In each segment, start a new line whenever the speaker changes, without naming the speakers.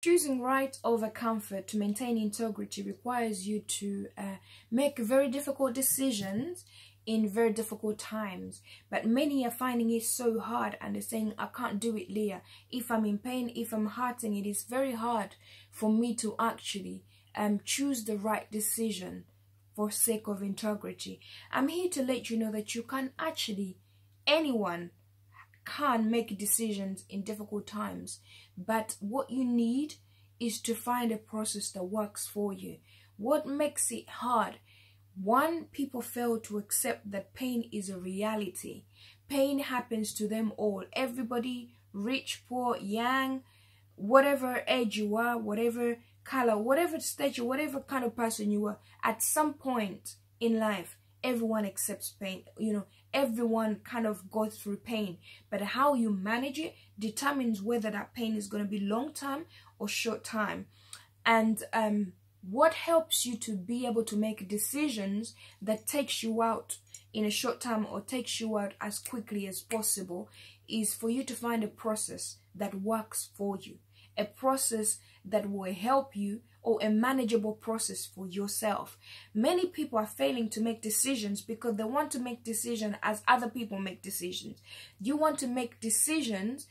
Choosing right over comfort to maintain integrity requires you to make very difficult decisions in very difficult times. But many are finding it so hard and they're saying, I can't do it, Leah. If I'm in pain, if I'm hurting, it is very hard for me to actually choose the right decision for sake of integrity. I'm here to let you know that you can actually, anyone can make decisions in difficult times, but what you need is to find a process that works for you. What makes it hard? One, people fail to accept that pain is a reality. Pain happens to them all. Everybody, rich, poor, young, whatever age you are, whatever color, whatever stage, whatever kind of person you are, at some point in life, everyone accepts pain. You know, everyone kind of goes through pain, but how you manage it determines whether that pain is going to be long term or short time. And what helps you to be able to make decisions that takes you out in a short time or takes you out as quickly as possible is for you to find a process that works for you, a process that will help you, or a manageable process for yourself. Many people are failing to make decisions because they want to make decisions as other people make decisions. You want to make decisions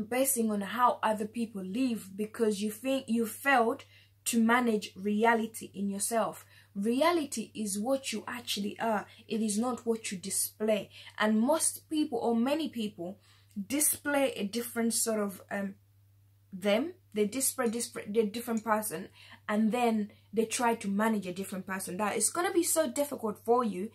basing on how other people live because you think you failed to manage reality in yourself. Reality is what you actually are. It is not what you display. And most people, or many people, display a different sort of they display a different person, and then they try to manage a different person. That is going to be so difficult for you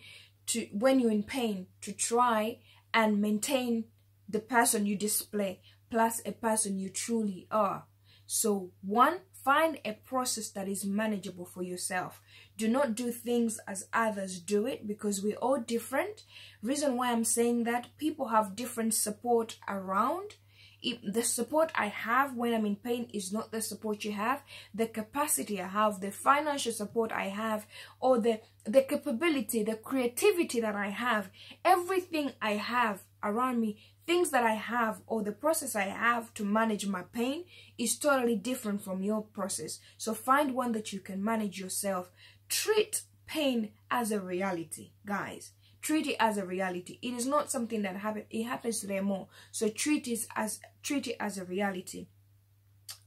to, when you're in pain, to try and maintain the person you display plus a person you truly are. So one, find a process that is manageable for yourself. Do not do things as others do it because we're all different. Reason why I'm saying that, people have different support around. If the support I have when I'm in pain is not the support you have, the capacity I have, the financial support I have, or the capability, the creativity that I have, everything I have around me, things that I have, or the process I have to manage my pain is totally different from your process. So find one that you can manage yourself. Treat pain as a reality, guys. Treat it as a reality. It is not something that happens. It happens to them more. So treat it as a reality.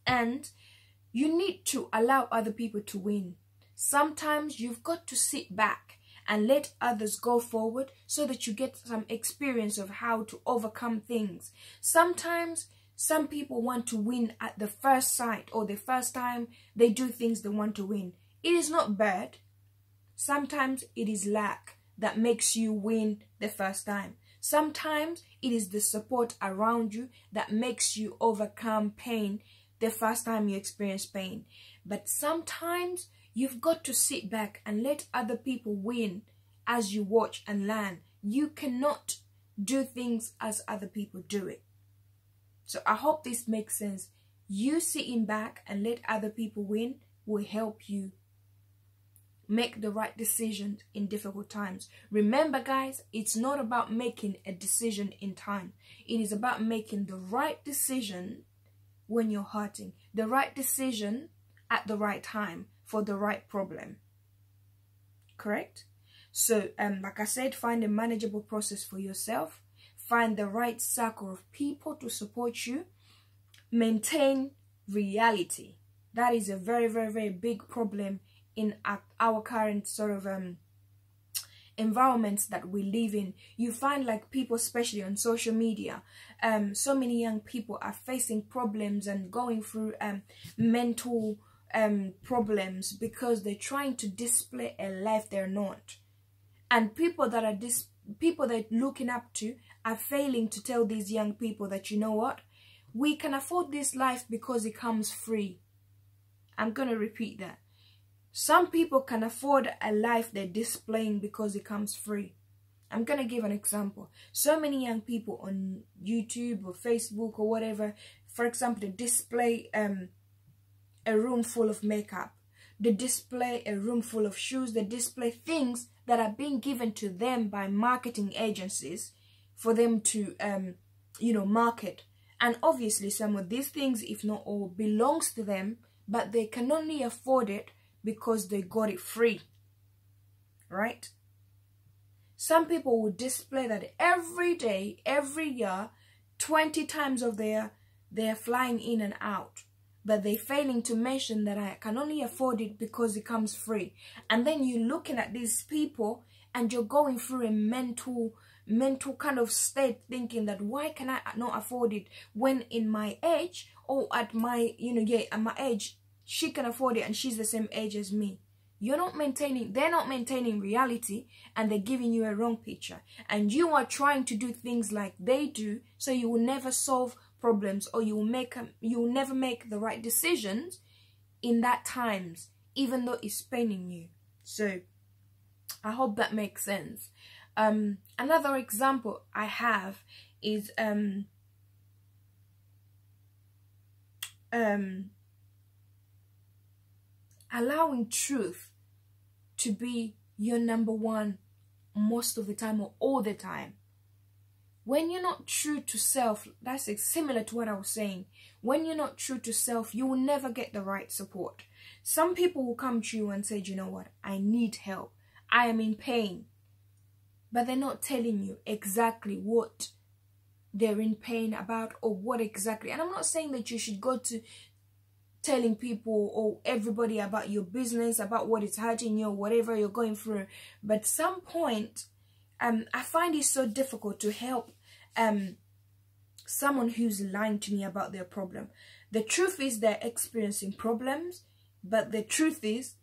And you need to allow other people to win. Sometimes you've got to sit back and let others go forward so that you get some experience of how to overcome things. Sometimes some people want to win at the first sight, or the first time they do things they want to win. It is not bad. Sometimes it is luck that makes you win the first time. Sometimes it is the support around you that makes you overcome pain the first time you experience pain. But sometimes you've got to sit back and let other people win as you watch and learn. You cannot do things as other people do it. So I hope this makes sense. You sitting back and let other people win will help you make the right decisions in difficult times. Remember, guys, it's not about making a decision in time. It is about making the right decision when you're hurting. The right decision at the right time for the right problem. Correct? So, like I said, find a manageable process for yourself. Find the right circle of people to support you. Maintain reality. That is a very, very, very big problem in our current sort of environments that we live in. You find like people, especially on social media, so many young people are facing problems and going through mental problems because they're trying to display a life they're not. And people that they're looking up to are failing to tell these young people that, you know what, we can afford this life because it comes free. I'm going to repeat that. Some people can afford a life they're displaying because it comes free. I'm going to give an example. So many young people on YouTube or Facebook or whatever, for example, they display a room full of makeup. They display a room full of shoes. They display things that are being given to them by marketing agencies for them to, market. And obviously some of these things, if not all, belongs to them, but they can only afford it because they got it free, right? Some people would display that every day, every year, 20 times of they're flying in and out, but they're failing to mention that I can only afford it because it comes free. And then you're looking at these people and you're going through a mental kind of state, thinking that why can I not afford it when in my age, or at my, at my age, she can afford it and she's the same age as me. They're not maintaining reality, and they're giving you a wrong picture. And you are trying to do things like they do, so you will never solve problems, or you will never make the right decisions in that times, even though it's paining you. So I hope that makes sense. Another example I have is allowing truth to be your number one most of the time, or all the time. When you're not true to self, that's similar to what I was saying. When you're not true to self, you will never get the right support. Some people will come to you and say, you know what, I need help. I am in pain. But they're not telling you exactly what they're in pain about, or what exactly. And I'm not saying that you should go to telling people or everybody about your business, about what is hurting you, or whatever you're going through. But some point, I find it so difficult to help someone who's lying to me about their problem. The truth is they're experiencing problems, but the truth is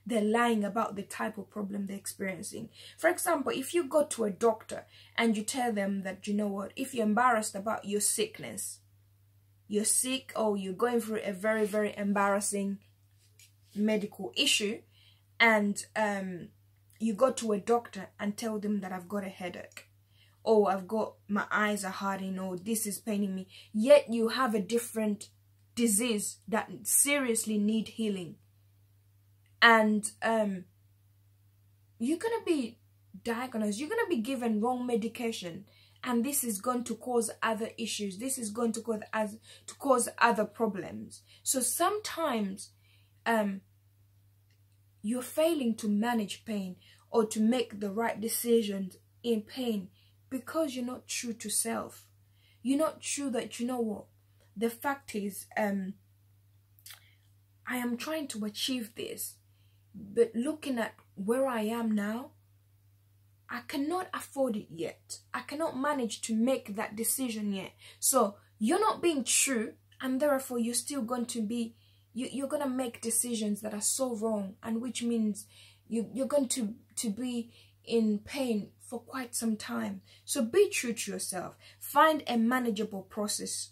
they're lying about the type of problem they're experiencing. For example, if you go to a doctor and you tell them that, you know what, if you're embarrassed about your sickness, you're sick, or you're going through a very, very embarrassing medical issue, and you go to a doctor and tell them that I've got a headache, or my eyes are hurting, or this is paining me, yet you have a different disease that seriously need healing, and you're gonna be diagnosed, you're gonna be given wrong medication, and this is going to cause other issues. This is going to cause other problems. So sometimes you're failing to manage pain, or to make the right decisions in pain, because you're not true to self. You're not true that, you know what, the fact is, I am trying to achieve this, but looking at where I am now, I cannot afford it yet. I cannot manage to make that decision yet. So you're not being true, and therefore you're still going to be, you're going to make decisions that are so wrong, and which means you're going to be in pain for quite some time. So be true to yourself. Find a manageable process,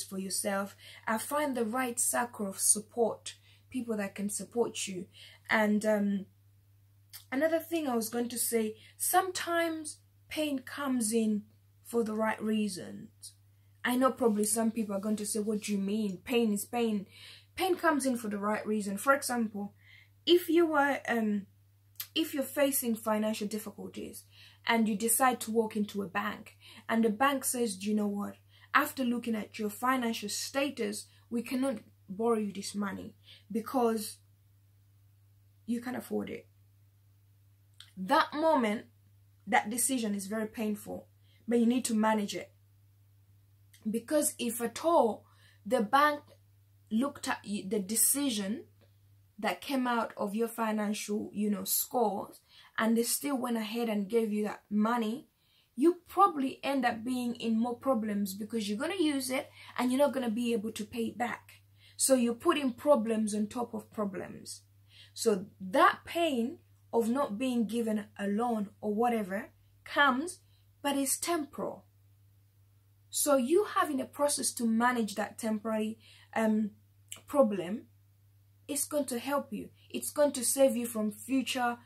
for yourself. Find the right circle of support, people that can support you. And another thing I was going to say, sometimes pain comes in for the right reasons. I know probably some people are going to say, what do you mean? Pain is pain. Pain comes in for the right reason. For example, if you're facing financial difficulties and you decide to walk into a bank, and the bank says, do you know what, after looking at your financial status, we cannot borrow you this money because you can afford it. That moment, that decision is very painful, but you need to manage it. Because if at all the bank looked at the decision that came out of your financial, scores, and they still went ahead and gave you that money, you probably end up being in more problems, because you're going to use it and you're not going to be able to pay it back. So you're putting problems on top of problems. So that pain of not being given a loan or whatever comes, but it's temporal. So you having a process to manage that temporary problem is going to help you. It's going to save you from future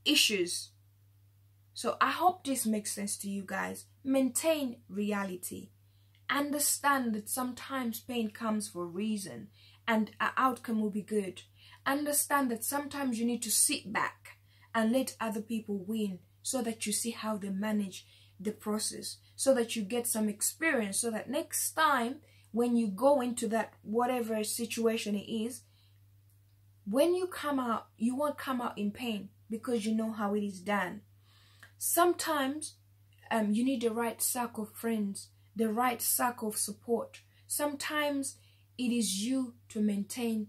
issues. So I hope this makes sense to you guys. Maintain reality. Understand that sometimes pain comes for a reason, and an outcome will be good. Understand that sometimes you need to sit back and let other people win, so that you see how they manage the process. so that you get some experience, so that next time when you go into that whatever situation it is, when you come out, you won't come out in pain because you know how it is done. Sometimes you need the right circle of friends, the right circle of support. Sometimes it is you to maintain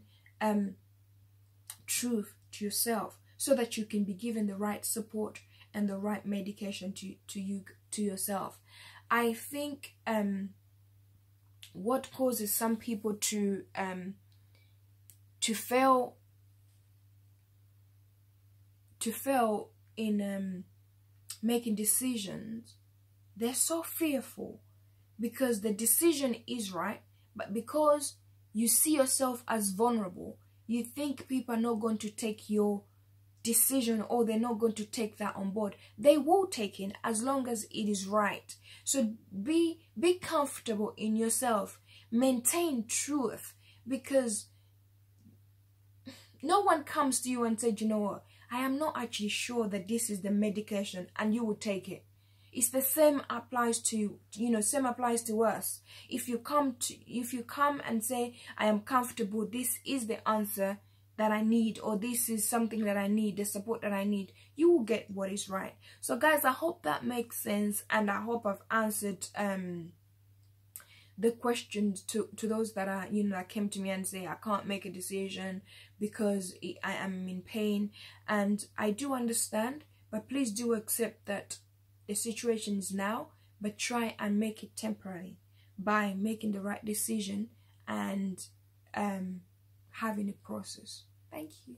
truth to yourself so that you can be given the right support and the right medication to yourself. I think what causes some people to fail in making decisions, they're so fearful because the decision is right, but because you see yourself as vulnerable, you think people are not going to take your decision, or they're not going to take that on board. They will take it as long as it is right. So be comfortable in yourself, maintain truth, because no one comes to you and said, you know what, I am not actually sure that this is the medication, and you will take it. It's the same applies to, same applies to us. If you come and say, I am comfortable, this is the answer that I need, or this is something that I need, the support that I need, you will get what is right. So guys, I hope that makes sense, and I hope I've answered the questions to those that are, that came to me and say, I can't make a decision because I am in pain. And I do understand, but please do accept that the situation is now, but try and make it temporary by making the right decision and having a process. Thank you.